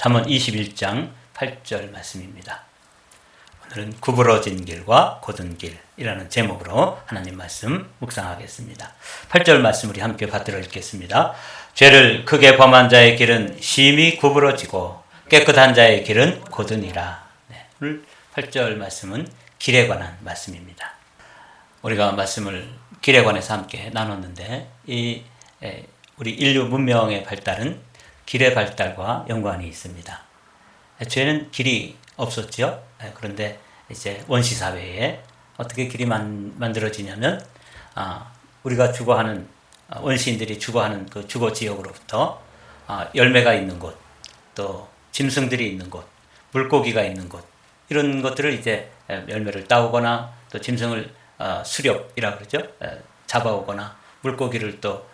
잠언 21장 8절 말씀입니다. 오늘은 구부러진 길과 곧은 길이라는 제목으로 하나님 말씀 묵상하겠습니다. 8절 말씀 우리 함께 받들어 읽겠습니다. 죄를 크게 범한 자의 길은 심히 구부러지고 깨끗한 자의 길은 곧으니라. 오늘 8절 말씀은 길에 관한 말씀입니다. 우리가 말씀을 길에 관해서 함께 나눴는데 우리 인류 문명의 발달은 길의 발달과 연관이 있습니다. 애초에는 길이 없었죠. 그런데 이제 원시 사회에 어떻게 길이 만들어지냐면 우리가 주거하는 원시인들이 주거하는 그 주거 지역으로부터 열매가 있는 곳, 또 짐승들이 있는 곳, 물고기가 있는 곳 이런 것들을 이제 열매를 따오거나 또 짐승을 수렵이라 그러죠. 잡아오거나 물고기를 또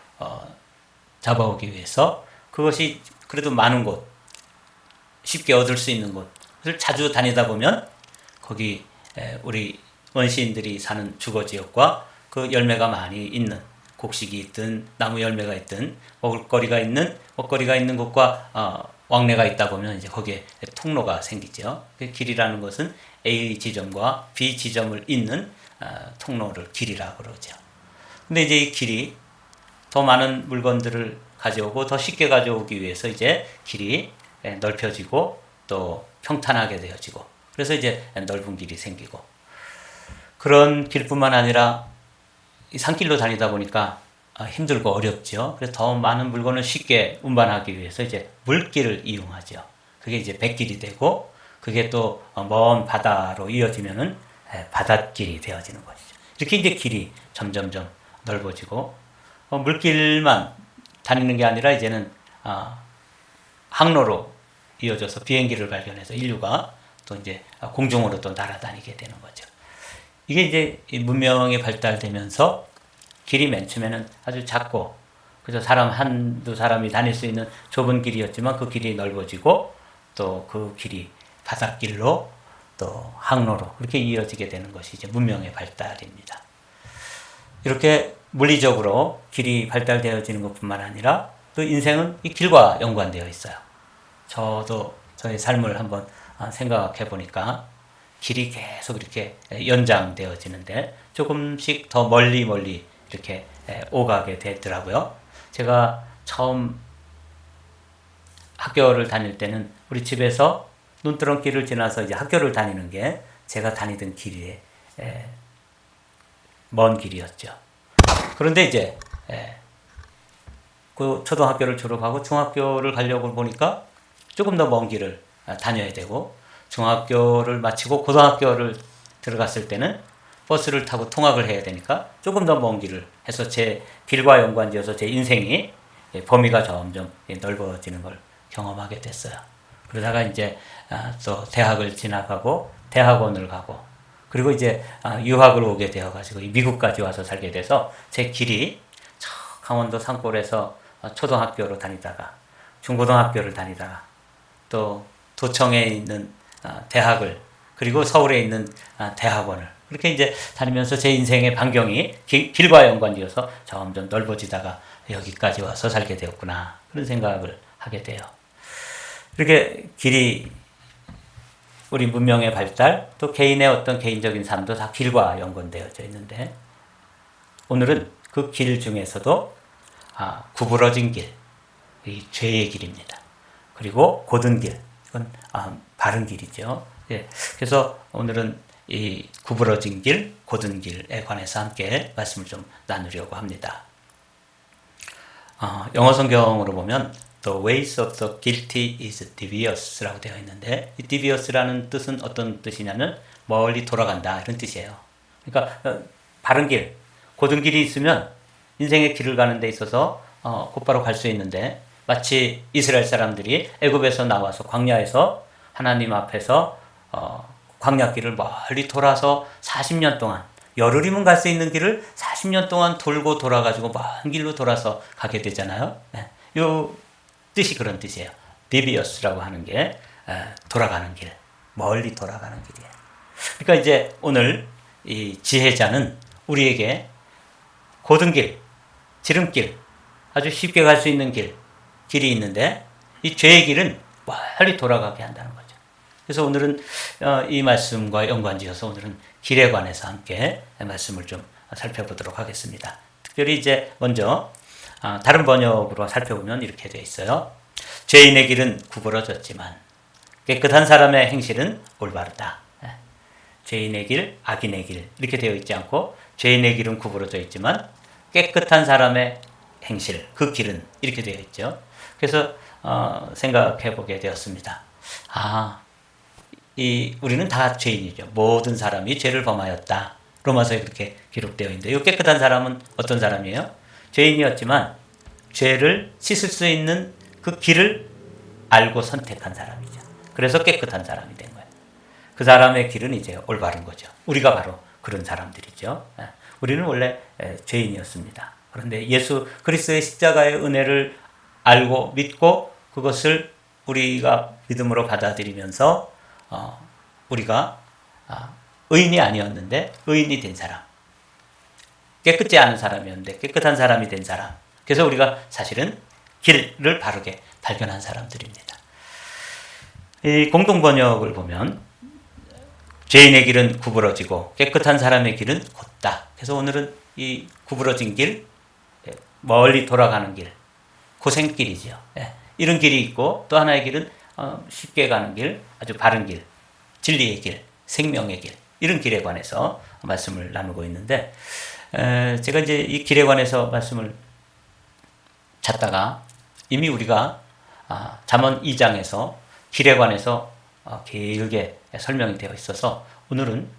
잡아오기 위해서 그것이 그래도 많은 곳, 쉽게 얻을 수 있는 곳을 자주 다니다 보면 거기 우리 원시인들이 사는 주거지역과 그 열매가 많이 있는 곡식이 있든 나무 열매가 있든 먹거리가 있는 곳과 왕래가 있다 보면 이제 거기에 통로가 생기죠. 길이라는 것은 A 지점과 B 지점을 잇는 통로를 길이라고 그러죠. 근데 이제 이 길이 더 많은 물건들을 가져오고 더 쉽게 가져오기 위해서 이제 길이 넓혀지고 또 평탄하게 되어지고 그래서 이제 넓은 길이 생기고 그런 길뿐만 아니라 산길로 다니다 보니까 힘들고 어렵죠. 그래서 더 많은 물건을 쉽게 운반하기 위해서 이제 물길을 이용하죠. 그게 이제 백길이 되고 그게 또 먼 바다로 이어지면은 바닷길이 되어지는 것이죠. 이렇게 이제 길이 점점점 넓어지고 물길만 다니는 게 아니라 이제는 항로로 이어져서 비행기를 발견해서 인류가 또 이제 공중으로 또 날아다니게 되는 거죠. 이게 이제 문명이 발달되면서 길이 맨 처음에는 아주 작고 그래서 사람 한두 사람이 다닐 수 있는 좁은 길이었지만 그 길이 넓어지고 또 그 길이 바닷길로 또 항로로 그렇게 이어지게 되는 것이 이제 문명의 발달입니다. 이렇게 물리적으로 길이 발달되어지는 것뿐만 아니라 또 인생은 이 길과 연관되어 있어요. 저도 저의 삶을 한번 생각해 보니까 길이 계속 이렇게 연장되어지는데 조금씩 더 멀리 이렇게 오가게 되더라고요. 제가 처음 학교를 다닐 때는 우리 집에서 눈두렁길을 지나서 이제 학교를 다니는 게 제가 다니던 길이 먼 길이었죠. 그런데 이제 그 초등학교를 졸업하고 중학교를 가려고 보니까 조금 더 먼 길을 다녀야 되고 중학교를 마치고 고등학교를 들어갔을 때는 버스를 타고 통학을 해야 되니까 조금 더 먼 길을 해서 제 길과 연관지어서 제 인생이 범위가 점점 넓어지는 걸 경험하게 됐어요. 그러다가 이제 또 대학을 지나가고 대학원을 가고 그리고 이제 유학을 오게 되어가지고 미국까지 와서 살게 돼서 제 길이 저 강원도 산골에서 초등학교로 다니다가 중고등학교를 다니다가 또 도청에 있는 대학을 그리고 서울에 있는 대학원을 그렇게 이제 다니면서 제 인생의 반경이 길과 연관되어서 점점 넓어지다가 여기까지 와서 살게 되었구나 그런 생각을 하게 돼요. 이렇게 길이 우리 문명의 발달 또 개인의 어떤 개인적인 삶도 다 길과 연관되어져 있는데 오늘은 그 길 중에서도 구부러진 길, 이 죄의 길입니다. 그리고 곧은 길, 이건 바른 길이죠. 예, 그래서 오늘은 이 구부러진 길, 곧은 길에 관해서 함께 말씀을 좀 나누려고 합니다. 영어 성경으로 보면 The ways of the guilty is devious라고 되어 있는데 이 devious라는 뜻은 어떤 뜻이냐면 멀리 돌아간다 이런 뜻이에요. 그러니까 바른 길, 곧은 길이 있으면 인생의 길을 가는 데 있어서 곧바로 갈 수 있는데 마치 이스라엘 사람들이 애굽에서 나와서 광야에서 하나님 앞에서 광야길을 멀리 돌아서 40년 동안 열흘이면 갈 수 있는 길을 40년 동안 돌고 돌아가지고 먼 길로 돌아서 가게 되잖아요. 이 뜻이 그런 뜻이에요. devious라고 하는 게 돌아가는 길, 멀리 돌아가는 길이에요. 그러니까 이제 오늘 이 지혜자는 우리에게 곧은 길, 지름길, 아주 쉽게 갈 수 있는 길이 있는데 이 죄의 길은 멀리 돌아가게 한다는 거죠. 그래서 오늘은 이 말씀과 연관지어서 오늘은 길에 관해서 함께 말씀을 좀 살펴보도록 하겠습니다. 특별히 이제 먼저 다른 번역으로 살펴보면 이렇게 되어 있어요. 죄인의 길은 구부러졌지만 깨끗한 사람의 행실은 올바르다. 죄인의 길, 악인의 길 이렇게 되어 있지 않고 죄인의 길은 구부러져 있지만 깨끗한 사람의 행실, 그 길은 이렇게 되어 있죠. 그래서 생각해 보게 되었습니다. 우리는 다 죄인이죠. 모든 사람이 죄를 범하였다. 로마서에 그렇게 기록되어 있는데 이 깨끗한 사람은 어떤 사람이에요? 죄인이었지만 죄를 씻을 수 있는 그 길을 알고 선택한 사람이죠. 그래서 깨끗한 사람이 된 거예요. 그 사람의 길은 이제 올바른 거죠. 우리가 바로 그런 사람들이죠. 우리는 원래 죄인이었습니다. 그런데 예수 그리스도의 십자가의 은혜를 알고 믿고 그것을 우리가 믿음으로 받아들이면서 우리가 의인이 아니었는데 의인이 된 사람, 깨끗지 않은 사람이었는데 깨끗한 사람이 된 사람. 그래서 우리가 사실은 길을 바르게 발견한 사람들입니다. 이 공동번역을 보면 죄인의 길은 구부러지고 깨끗한 사람의 길은 곧다. 그래서 오늘은 이 구부러진 길, 멀리 돌아가는 길, 고생길이죠. 이런 길이 있고 또 하나의 길은 쉽게 가는 길, 아주 바른 길, 진리의 길, 생명의 길 이런 길에 관해서 말씀을 나누고 있는데 제가 이제 이 길에 관해서 말씀을 찾다가 이미 우리가 잠언 2장에서 길에 관해서 길게 설명이 되어 있어서 오늘은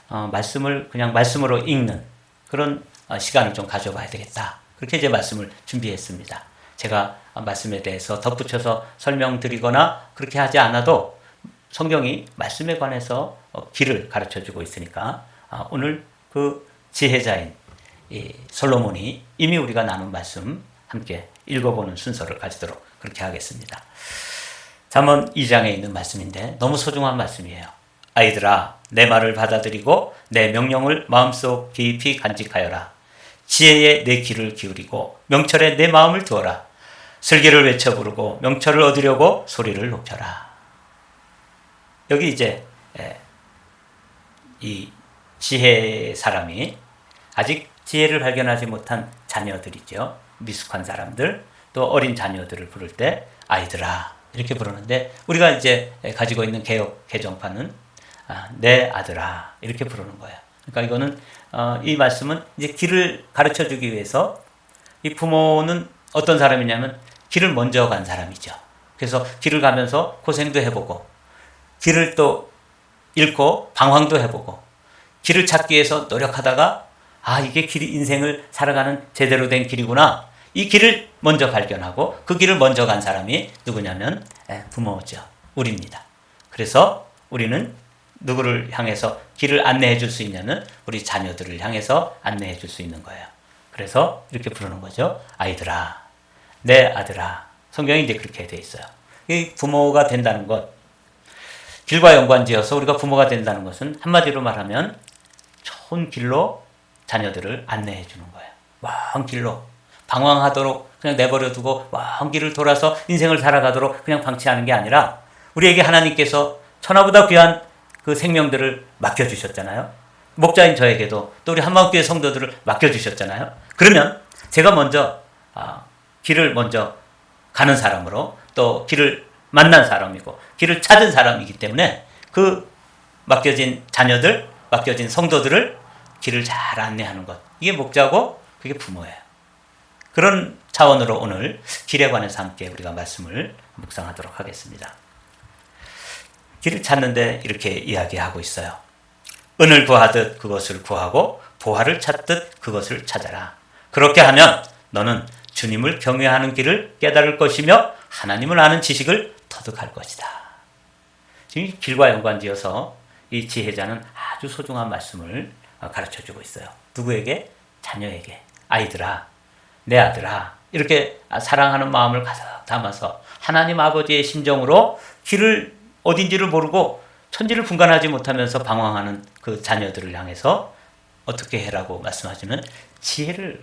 말씀을 그냥 말씀으로 읽는 그런 시간을 좀 가져봐야 되겠다. 그렇게 이제 말씀을 준비했습니다. 제가 말씀에 대해서 덧붙여서 설명드리거나 그렇게 하지 않아도 성경이 말씀에 관해서 길을 가르쳐주고 있으니까 오늘 그 지혜자인 이 솔로몬이 이미 우리가 나눈 말씀 함께 읽어보는 순서를 가지도록 그렇게 하겠습니다. 잠언 2장에 있는 말씀인데 너무 소중한 말씀이에요. 아이들아, 내 말을 받아들이고 내 명령을 마음속 깊이 간직하여라. 지혜에 내 귀를 기울이고 명철에 내 마음을 두어라. 슬기를 외쳐 부르고 명철을 얻으려고 소리를 높여라. 여기 이제 이 지혜 사람이 아직 지혜를 발견하지 못한 자녀들이죠. 미숙한 사람들, 또 어린 자녀들을 부를 때 아이들아 이렇게 부르는데 우리가 이제 가지고 있는 개역 개정판은 내 아들아 이렇게 부르는 거예요. 그러니까 이거는 이 말씀은 이제 길을 가르쳐 주기 위해서 이 부모는 어떤 사람이냐면 길을 먼저 간 사람이죠. 그래서 길을 가면서 고생도 해보고 길을 또 잃고 방황도 해보고 길을 찾기 위해서 노력하다가 이게 길이 인생을 살아가는 제대로 된 길이구나. 이 길을 먼저 발견하고 그 길을 먼저 간 사람이 누구냐면 부모죠. 우리입니다. 그래서 우리는 누구를 향해서 길을 안내해 줄 수 있냐면 우리 자녀들을 향해서 안내해 줄 수 있는 거예요. 그래서 이렇게 부르는 거죠. 아이들아, 내 아들아. 성경이 이제 그렇게 돼 있어요. 이 부모가 된다는 것, 길과 연관지어서 우리가 부모가 된다는 것은 한마디로 말하면 좋은 길로 자녀들을 안내해 주는 거예요. 먼 길로 방황하도록 그냥 내버려 두고 먼 길을 돌아서 인생을 살아가도록 그냥 방치하는 게 아니라 우리에게 하나님께서 천하보다 귀한 그 생명들을 맡겨주셨잖아요. 목자인 저에게도 또 우리 한마음교회 성도들을 맡겨주셨잖아요. 그러면 제가 먼저 길을 먼저 가는 사람으로 또 길을 만난 사람이고 길을 찾은 사람이기 때문에 그 맡겨진 자녀들, 맡겨진 성도들을 길을 잘 안내하는 것. 이게 목자고 그게 부모예요. 그런 차원으로 오늘 길에 관해서 함께 우리가 말씀을 묵상하도록 하겠습니다. 길을 찾는데 이렇게 이야기하고 있어요. 은을 구하듯 그것을 구하고 보화를 찾듯 그것을 찾아라. 그렇게 하면 너는 주님을 경외하는 길을 깨달을 것이며 하나님을 아는 지식을 터득할 것이다. 지금 길과 연관지어서 이 지혜자는 아주 소중한 말씀을 가르쳐주고 있어요. 누구에게? 자녀에게. 아이들아, 내 아들아. 이렇게 사랑하는 마음을 가득 담아서 하나님 아버지의 심정으로 길을 어딘지를 모르고 천지를 분간하지 못하면서 방황하는 그 자녀들을 향해서 어떻게 해라고 말씀하시면 지혜를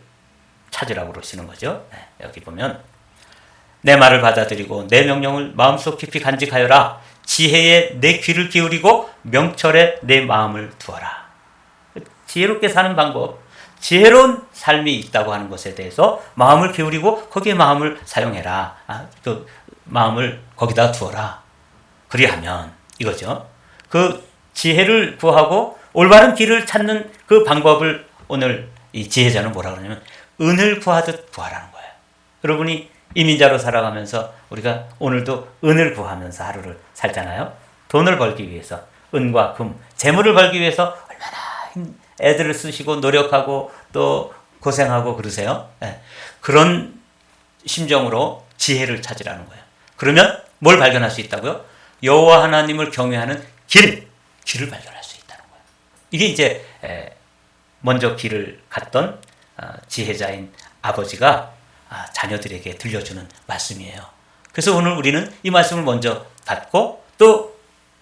찾으라고 그러시는 거죠. 여기 보면 내 말을 받아들이고 내 명령을 마음속 깊이 간직하여라. 지혜에 내 귀를 기울이고 명철에 내 마음을 두어라. 지혜롭게 사는 방법, 지혜로운 삶이 있다고 하는 것에 대해서 마음을 기울이고 거기에 마음을 사용해라. 그 마음을 거기다 두어라. 그리하면 이거죠. 그 지혜를 구하고 올바른 길을 찾는 그 방법을 오늘 이 지혜자는 뭐라 그러냐면 은을 구하듯 구하라는 거예요. 여러분이 이민자로 살아가면서 우리가 오늘도 은을 구하면서 하루를 살잖아요. 돈을 벌기 위해서 은과 금, 재물을 벌기 위해서 얼마나 애들을 쓰시고 노력하고 또 고생하고 그러세요. 네. 그런 심정으로 지혜를 찾으라는 거예요. 그러면 뭘 발견할 수 있다고요? 여호와 하나님을 경외하는 길을 발견할 수 있다는 거예요. 이게 이제 먼저 길을 갔던 지혜자인 아버지가 자녀들에게 들려주는 말씀이에요. 그래서 오늘 우리는 이 말씀을 먼저 받고 또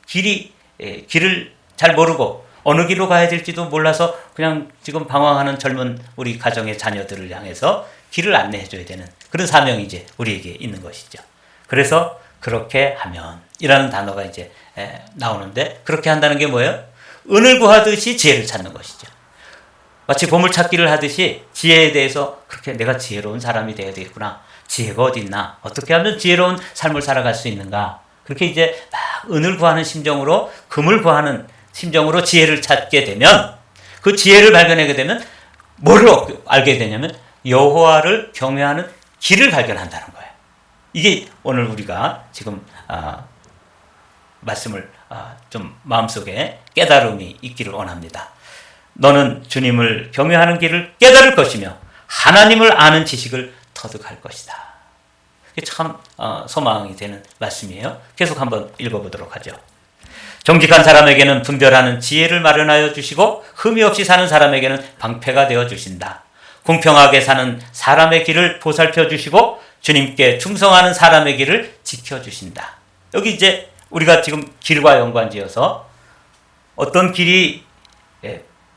길을 잘 모르고 어느 길로 가야 될지도 몰라서 그냥 지금 방황하는 젊은 우리 가정의 자녀들을 향해서 길을 안내해 줘야 되는 그런 사명이 이제 우리에게 있는 것이죠. 그래서 그렇게 하면 이라는 단어가 이제 나오는데 그렇게 한다는 게 뭐예요? 은을 구하듯이 지혜를 찾는 것이죠. 마치 보물찾기를 하듯이 지혜에 대해서 그렇게 내가 지혜로운 사람이 되어야 되겠구나. 지혜가 어디 있나? 어떻게 하면 지혜로운 삶을 살아갈 수 있는가? 그렇게 이제 막 은을 구하는 심정으로 금을 구하는 심정으로 지혜를 찾게 되면 그 지혜를 발견하게 되면 뭐를 알게 되냐면 여호와를 경외하는 길을 발견한다는 거예요. 이게 오늘 우리가 지금 말씀을 좀 마음속에 깨달음이 있기를 원합니다. 너는 주님을 경외하는 길을 깨달을 것이며 하나님을 아는 지식을 터득할 것이다. 이게 참 소망이 되는 말씀이에요. 계속 한번 읽어보도록 하죠. 정직한 사람에게는 분별하는 지혜를 마련하여 주시고 흠이 없이 사는 사람에게는 방패가 되어 주신다. 공평하게 사는 사람의 길을 보살펴 주시고 주님께 충성하는 사람의 길을 지켜 주신다. 여기 이제 우리가 지금 길과 연관지어서 어떤 길이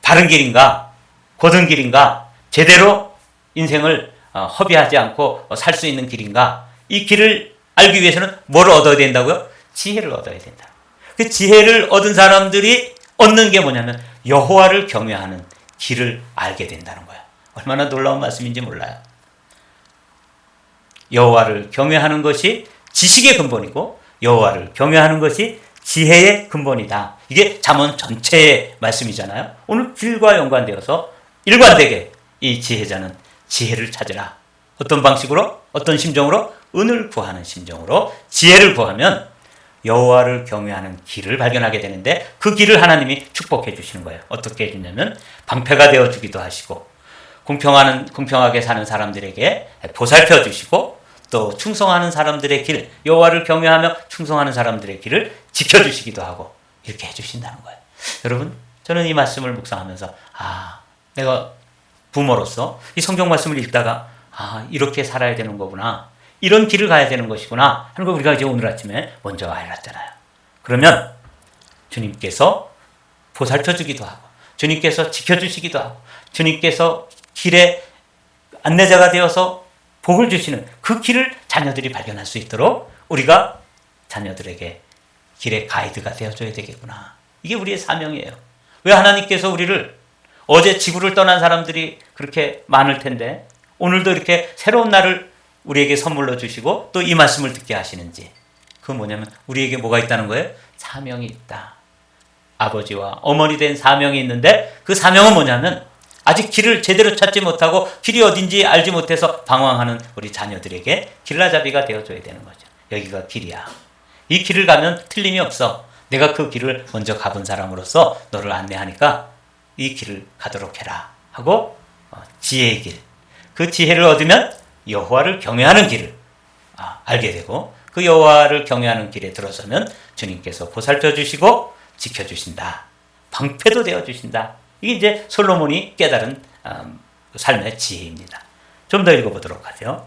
바른 길인가, 곧은 길인가, 제대로 인생을 허비하지 않고 살 수 있는 길인가, 이 길을 알기 위해서는 뭘 얻어야 된다고요? 지혜를 얻어야 된다. 그 지혜를 얻은 사람들이 얻는 게 뭐냐면 여호와를 경외하는 길을 알게 된다는 거야. 얼마나 놀라운 말씀인지 몰라요. 여호와를 경외하는 것이 지식의 근본이고 여호와를 경외하는 것이 지혜의 근본이다. 이게 잠언 전체의 말씀이잖아요. 오늘 길과 연관되어서 일관되게 이 지혜자는 지혜를 찾으라. 어떤 방식으로? 어떤 심정으로? 은을 구하는 심정으로 지혜를 구하면 여호와를 경외하는 길을 발견하게 되는데 그 길을 하나님이 축복해 주시는 거예요. 어떻게 해주냐면 방패가 되어주기도 하시고 공평하게 사는 사람들에게 보살펴 주시고 또 충성하는 사람들의 길, 여호와를 경외하며 충성하는 사람들의 길을 지켜주시기도 하고 이렇게 해주신다는 거예요. 여러분, 저는 이 말씀을 묵상하면서 내가 부모로서 이 성경 말씀을 읽다가 이렇게 살아야 되는 거구나, 이런 길을 가야 되는 것이구나 하는 걸 우리가 이제 오늘 아침에 먼저 알았잖아요. 그러면 주님께서 보살펴주기도 하고 주님께서 지켜주시기도 하고 주님께서 길의 안내자가 되어서 복을 주시는 그 길을 자녀들이 발견할 수 있도록 우리가 자녀들에게 길의 가이드가 되어줘야 되겠구나. 이게 우리의 사명이에요. 왜 하나님께서 우리를 어제 지구를 떠난 사람들이 그렇게 많을 텐데 오늘도 이렇게 새로운 날을 우리에게 선물로 주시고 또 이 말씀을 듣게 하시는지, 그건 뭐냐면 우리에게 뭐가 있다는 거예요? 사명이 있다. 아버지와 어머니 된 사명이 있는데 그 사명은 뭐냐면 아직 길을 제대로 찾지 못하고 길이 어딘지 알지 못해서 방황하는 우리 자녀들에게 길라잡이가 되어줘야 되는 거죠. 여기가 길이야. 이 길을 가면 틀림이 없어. 내가 그 길을 먼저 가본 사람으로서 너를 안내하니까 이 길을 가도록 해라 하고 지혜의 길, 그 지혜를 얻으면 여호와를 경외하는 길을 알게 되고 그 여호와를 경외하는 길에 들어서면 주님께서 보살펴 주시고 지켜주신다. 방패도 되어주신다. 이게 이제 솔로몬이 깨달은 삶의 지혜입니다. 좀 더 읽어보도록 하죠.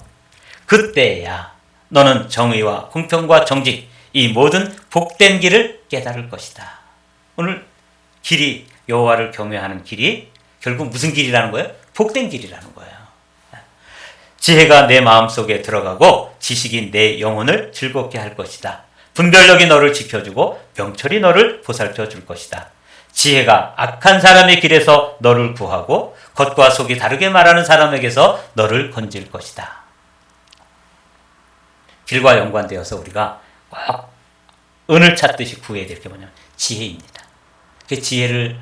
그때야 너는 정의와 공평과 정직, 이 모든 복된 길을 깨달을 것이다. 오늘 길이, 여호와를 경외하는 길이 결국 무슨 길이라는 거예요? 복된 길이라는 거예요. 지혜가 내 마음속에 들어가고 지식이 내 영혼을 즐겁게 할 것이다. 분별력이 너를 지켜주고 명철이 너를 보살펴 줄 것이다. 지혜가 악한 사람의 길에서 너를 구하고 겉과 속이 다르게 말하는 사람에게서 너를 건질 것이다. 길과 연관되어서 우리가 꼭 은을 찾듯이 구해야 될 게 뭐냐면 지혜입니다. 그 지혜를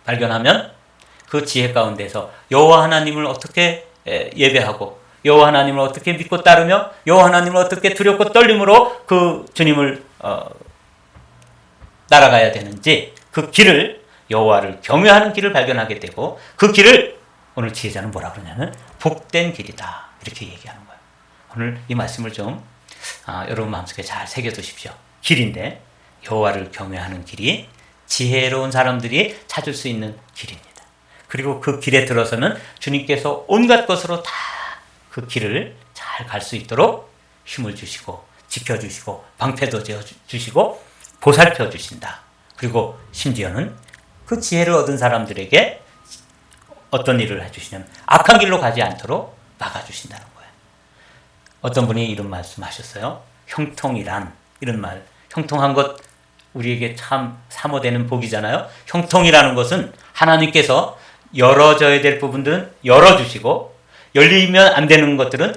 발견하면 그 지혜 가운데서 여호와 하나님을 어떻게 예배하고 여호와 하나님을 어떻게 믿고 따르며 여호와 하나님을 어떻게 두렵고 떨림으로 그 주님을 따라가야 되는지 그 길을 여호와를 경외하는 길을 발견하게 되고 그 길을 오늘 지혜자는 뭐라 그러냐면 복된 길이다 이렇게 얘기하는 거예요. 오늘 이 말씀을 좀 여러분 마음속에 잘 새겨두십시오. 길인데 여호와를 경외하는 길이 지혜로운 사람들이 찾을 수 있는 길입니다. 그리고 그 길에 들어서는 주님께서 온갖 것으로 다 그 길을 잘 갈 수 있도록 힘을 주시고 지켜주시고 방패도 지어주시고 보살펴 주신다. 그리고 심지어는 그 지혜를 얻은 사람들에게 어떤 일을 해주시냐면 악한 길로 가지 않도록 막아주신다는 거예요. 어떤 분이 이런 말씀하셨어요. 형통이란 이런 말. 형통한 것 우리에게 참 사모되는 복이잖아요. 형통이라는 것은 하나님께서 열어져야 될 부분들은 열어주시고 열리면 안 되는 것들은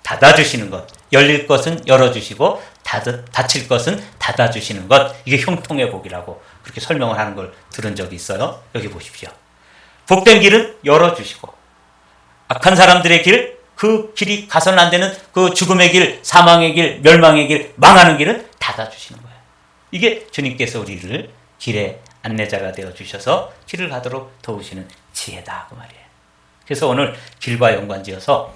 닫아주시는 것. 열릴 것은 열어주시고 닫힐 것은 닫아주시는 것. 이게 형통의 복이라고 그렇게 설명을 하는 걸 들은 적이 있어요. 여기 보십시오. 복된 길은 열어주시고 악한 사람들의 길, 그 길이 가서는 안 되는 그 죽음의 길, 사망의 길, 멸망의 길, 망하는 길은 닫아주시는 거예요. 이게 주님께서 우리를 길의 안내자가 되어주셔서 길을 가도록 도우시는 지혜다 그 말이에요. 그래서 오늘 길과 연관지어서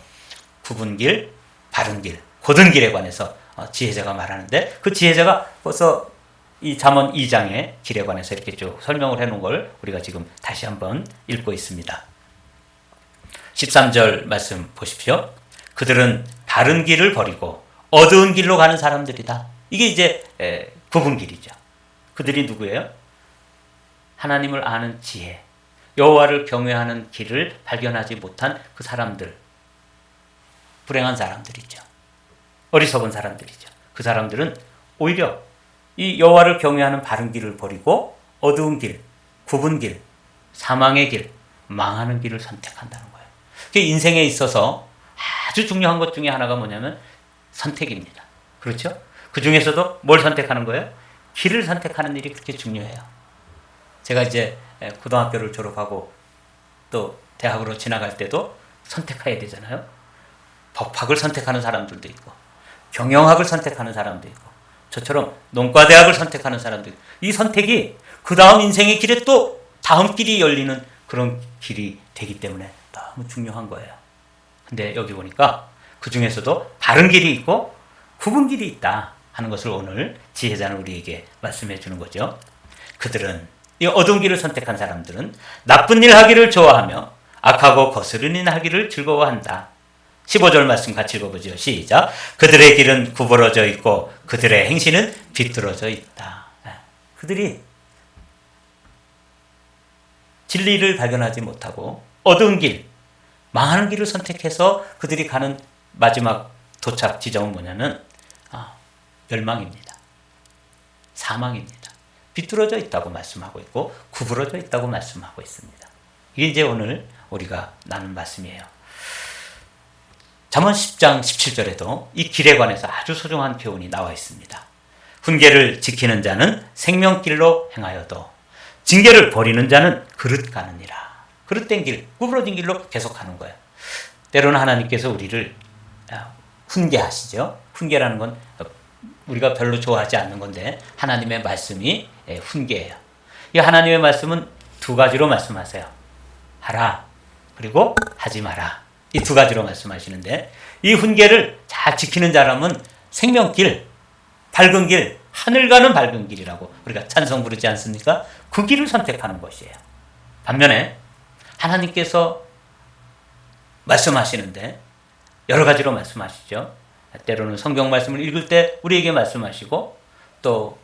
굽은 길, 바른 길, 곧은 길에 관해서 지혜자가 말하는데 그 지혜자가 벌써 이 잠언 2장의 길에 관해서 이렇게 쭉 설명을 해놓은 걸 우리가 지금 다시 한번 읽고 있습니다. 13절 말씀 보십시오. 그들은 바른 길을 버리고 어두운 길로 가는 사람들이다. 이게 이제 굽은 길이죠. 그들이 누구예요? 하나님을 아는 지혜, 여호와를 경외하는 길을 발견하지 못한 그 사람들, 불행한 사람들이죠. 어리석은 사람들이죠. 그 사람들은 오히려 이 여호와를 경외하는 바른 길을 버리고 어두운 길, 굽은 길, 사망의 길, 망하는 길을 선택한다는 거예요. 인생에 있어서 아주 중요한 것 중에 하나가 뭐냐면 선택입니다. 그렇죠? 그 중에서도 뭘 선택하는 거예요? 길을 선택하는 일이 그렇게 중요해요. 제가 이제 고등학교를 졸업하고 또 대학으로 지나갈 때도 선택해야 되잖아요. 법학을 선택하는 사람들도 있고 경영학을 선택하는 사람도 있고 저처럼 농과대학을 선택하는 사람도 있고 이 선택이 그 다음 인생의 길에 또 다음 길이 열리는 그런 길이 되기 때문에 너무 중요한 거예요. 근데 여기 보니까 그 중에서도 바른 길이 있고 굽은 길이 있다 하는 것을 오늘 지혜자는 우리에게 말씀해 주는 거죠. 그들은 이 어두운 길을 선택한 사람들은 나쁜 일 하기를 좋아하며 악하고 거스른 일 하기를 즐거워한다. 15절 말씀 같이 읽어보죠. 시작. 그들의 길은 구부러져 있고 그들의 행실은 비뚤어져 있다. 그들이 진리를 발견하지 못하고 어두운 길, 망하는 길을 선택해서 그들이 가는 마지막 도착 지점은 뭐냐면 멸망입니다. 사망입니다. 비뚤어져 있다고 말씀하고 있고 구부러져 있다고 말씀하고 있습니다. 이게 이제 오늘 우리가 나눈 말씀이에요. 잠언 10장 17절에도 이 길에 관해서 아주 소중한 교훈이 나와 있습니다. 훈계를 지키는 자는 생명길로 행하여도 징계를 버리는 자는 그릇 가느니라. 그릇된 길, 구부러진 길로 계속 가는 거예요. 때로는 하나님께서 우리를 훈계하시죠. 훈계라는 건 우리가 별로 좋아하지 않는 건데 하나님의 말씀이 훈계예요. 이 하나님의 말씀은 두 가지로 말씀하세요. 하라, 그리고 하지 마라. 이 두 가지로 말씀하시는데 이 훈계를 잘 지키는 사람은 생명길, 밝은 길, 하늘 가는 밝은 길이라고 우리가 찬송 부르지 않습니까? 그 길을 선택하는 것이에요. 반면에 하나님께서 말씀하시는데 여러 가지로 말씀하시죠. 때로는 성경 말씀을 읽을 때 우리에게 말씀하시고 또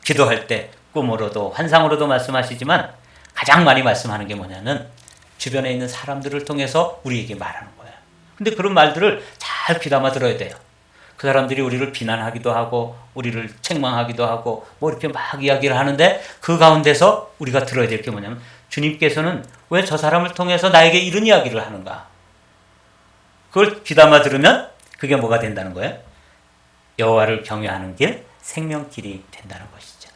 기도할 때 꿈으로도 환상으로도 말씀하시지만 가장 많이 말씀하는 게 뭐냐면 주변에 있는 사람들을 통해서 우리에게 말하는 거예요. 근데 그런 말들을 잘 귀담아 들어야 돼요. 그 사람들이 우리를 비난하기도 하고 우리를 책망하기도 하고 뭐 이렇게 막 이야기를 하는데 그 가운데서 우리가 들어야 될 게 뭐냐면 주님께서는 왜 저 사람을 통해서 나에게 이런 이야기를 하는가? 그걸 귀담아 들으면 그게 뭐가 된다는 거예요? 여호와를 경외하는 길, 생명길이 된다는 것이죠.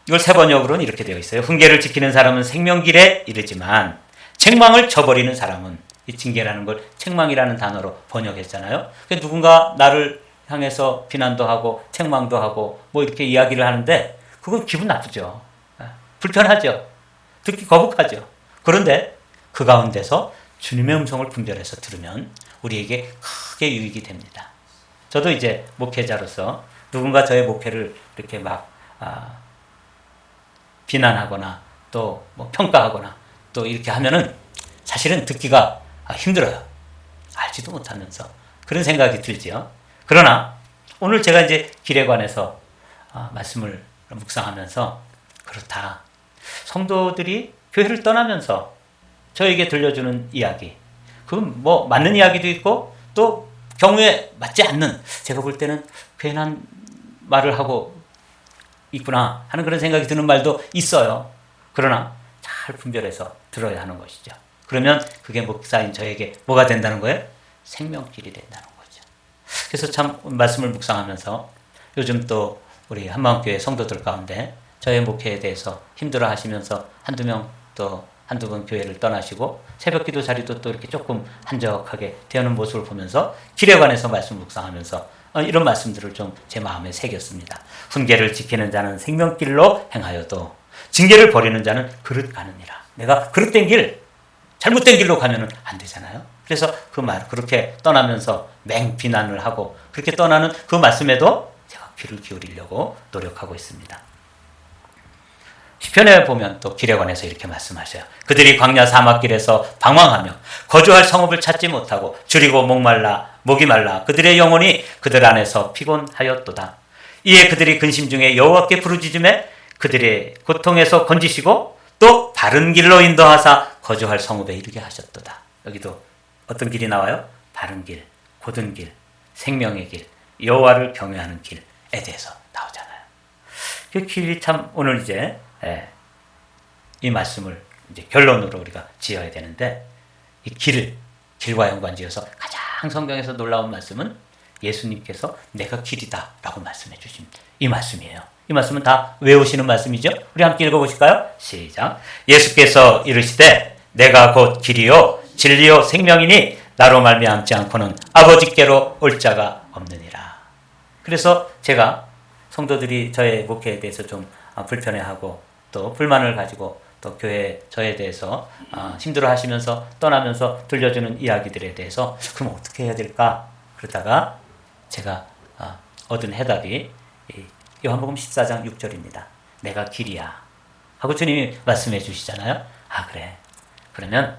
이걸 세번역으로는 이렇게 되어 있어요. 훈계를 지키는 사람은 생명길에 이르지만 책망을 저버리는 사람은, 이 징계라는 걸 책망이라는 단어로 번역했잖아요. 누군가 나를 향해서 비난도 하고 책망도 하고 뭐 이렇게 이야기를 하는데 그건 기분 나쁘죠. 불편하죠. 듣기 거북하죠. 그런데 그 가운데서 주님의 음성을 분별해서 들으면 우리에게 크게 유익이 됩니다. 저도 이제 목회자로서 누군가 저의 목회를 이렇게 막 비난하거나 또 뭐 평가하거나 또 이렇게 하면은 사실은 듣기가 힘들어요. 알지도 못하면서 그런 생각이 들지요. 그러나 오늘 제가 이제 길에 관해서 말씀을 묵상하면서 그렇다. 성도들이 교회를 떠나면서 저에게 들려주는 이야기, 그건 뭐 맞는 이야기도 있고 또 경우에 맞지 않는, 제가 볼 때는 괜한 말을 하고 있구나 하는 그런 생각이 드는 말도 있어요. 그러나 잘 분별해서 들어야 하는 것이죠. 그러면 그게 목사인 저에게 뭐가 된다는 거예요? 생명길이 된다는 거죠. 그래서 참 말씀을 묵상하면서 요즘 또 우리 한마음교회 성도들 가운데 저의 목회에 대해서 힘들어 하시면서 한두 명 또 한두 번 교회를 떠나시고 새벽 기도 자리도 또 이렇게 조금 한적하게 되는 모습을 보면서 길에 관해서 말씀 묵상하면서 이런 말씀들을 좀 제 마음에 새겼습니다. 훈계를 지키는 자는 생명길로 행하여도 징계를 버리는 자는 그릇 가느니라. 내가 그릇된 길, 잘못된 길로 가면은 안 되잖아요. 그래서 그 말, 그렇게 떠나면서 맹 비난을 하고 그렇게 떠나는 그 말씀에도 제가 귀를 기울이려고 노력하고 있습니다. 시편에 보면 또 길에 관해서 이렇게 말씀하셔요. 그들이 광야 사막길에서 방황하며 거주할 성읍을 찾지 못하고 줄이고 목이 말라 그들의 영혼이 그들 안에서 피곤하였도다. 이에 그들이 근심 중에 여호와께 부르짖음에 그들의 고통에서 건지시고 또 바른 길로 인도하사 거주할 성읍에 이르게 하셨도다. 여기도 어떤 길이 나와요? 바른 길, 곧은 길, 생명의 길, 여호와를 경외하는 길에 대해서 나오잖아요. 그 길이 참 오늘 이제 이 말씀을 이제 결론으로 우리가 지어야 되는데, 이 길과 연관지어서 가장 성경에서 놀라운 말씀은 예수님께서 내가 길이다 라고 말씀해 주신 이 말씀이에요. 이 말씀은 다 외우시는 말씀이죠. 우리 함께 읽어보실까요? 시작. 예수께서 이르시되 내가 곧 길이요 진리요 생명이니 나로 말미암지 않고는 아버지께로 올 자가 없느니라. 그래서 제가 성도들이 저의 목회에 대해서 좀 불편해하고 또 불만을 가지고 또 교회 저에 대해서 힘들어 하시면서 떠나면서 들려주는 이야기들에 대해서 그럼 어떻게 해야 될까? 그러다가 제가 얻은 해답이 요한복음 14장 6절입니다. 내가 길이야 하고 주님이 말씀해 주시잖아요. 그래. 그러면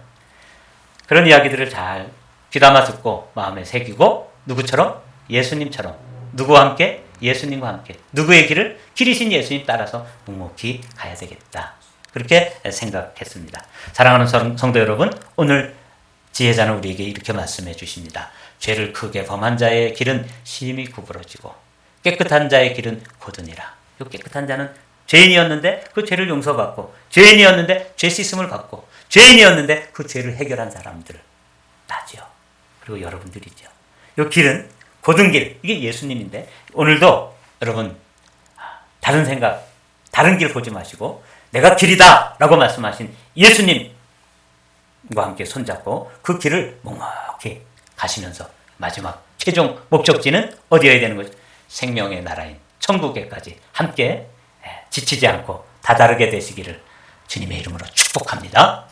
그런 이야기들을 잘 귀담아 듣고 마음에 새기고 누구처럼? 예수님처럼. 누구와 함께? 예수님과 함께. 누구의 길을? 길이신 예수님 따라서 묵묵히 가야 되겠다. 그렇게 생각했습니다. 사랑하는 성도 여러분, 오늘 지혜자는 우리에게 이렇게 말씀해 주십니다. 죄를 크게 범한 자의 길은 심히 구부러지고 깨끗한 자의 길은 곧으니라. 이 깨끗한 자는 죄인이었는데 그 죄를 용서받고, 죄인이었는데 죄 씻음을 받고, 죄인이었는데 그 죄를 해결한 사람들 나죠. 그리고 여러분들이죠. 이 길은 곧은 길, 이게 예수님인데 오늘도 여러분 다른 생각, 다른 길 보지 마시고 내가 길이다 라고 말씀하신 예수님과 함께 손잡고 그 길을 묵묵히 가시면서 마지막 최종 목적지는 어디여야 되는 거죠? 생명의 나라인 천국에까지 함께 지치지 않고 다다르게 되시기를 주님의 이름으로 축복합니다.